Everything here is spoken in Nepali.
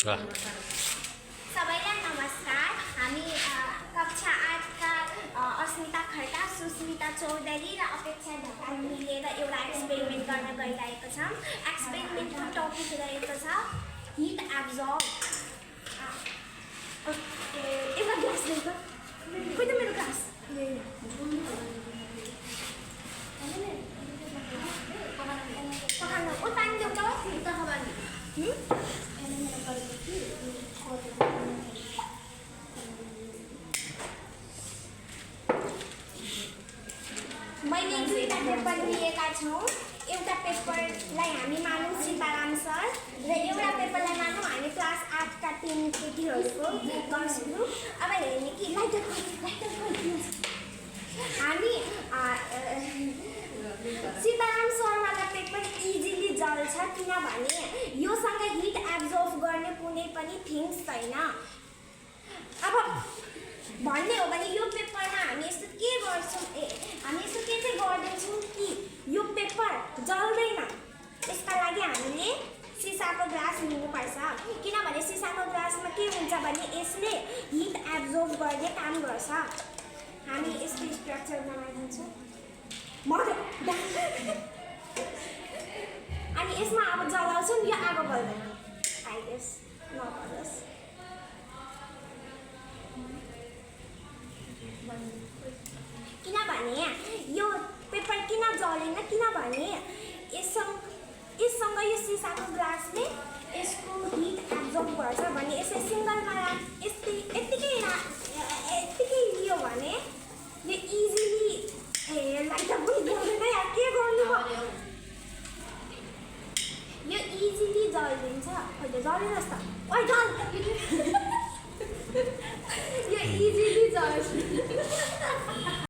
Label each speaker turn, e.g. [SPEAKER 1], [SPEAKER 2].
[SPEAKER 1] वाह।
[SPEAKER 2] सबैलाई नमस्कार। हामी कक्षा 8 का अस्मिता खड्का, सुस्मिता चौधरी र अपेक्षा ढकाल मिलेर एउटा एक्सपेरिमेन्ट गर्न गइरहेको छौँ। एक्सपेरिमेन्टको टपिक रहेको छ हिट एब्जर्ब। एउटा ग्लास लिएको खोइ त मेरो ग्लास पकाउनु ओ पानी ल्याउ त मैले दुईवटा पेपर लिएका छौँ। एउटा पेपरलाई हामी मानौँ सीताराम सर र एउटा पेपरलाई मानौँ हामी क्लास 8 का 3 केटीहरूको गर्ल्स ग्रुप। अब हेर्ने कि हामी सीताराम सरवाला पेपर इजिली जल्छ किनभने योसँग हिट एब्जर्भ गर्ने कुनै पनि थिङ्स छैन। अब भन्ने हो भने यो पेपरमा हामी यस्तो के गर्छौँ हामी यस्तो के चाहिँ गर्दैछौँ कि यो पेपर जल्दैन। त्यसका लागि हामीले सिसाको ग्लास लिनुपर्छ किनभने सिसाको ग्लासमा के हुन्छ भने यसले हिट एब्जर्भ गर्ने काम गर्छ। हामी यसको स्ट्रक्चर बनाइदिन्छौँ अनि यसमा अब जलाउँछौँ यो आगो बल्दैन आइदेस नपरोस्। किनभने यो पेपर किन जलेन किनभने यससँग यो सिसाको ग्लासले यसको हिट एब्जर्ब गर्छ भने यसले सिङ्गलमा यत्तिकै लियो भने यो इजिली लाइट पनि जल्दैन यार के गर्नु यो इजिली जलिदिन्छ। अहिले जलिनुहोस् त ओइ जल यो इजिली जल्छ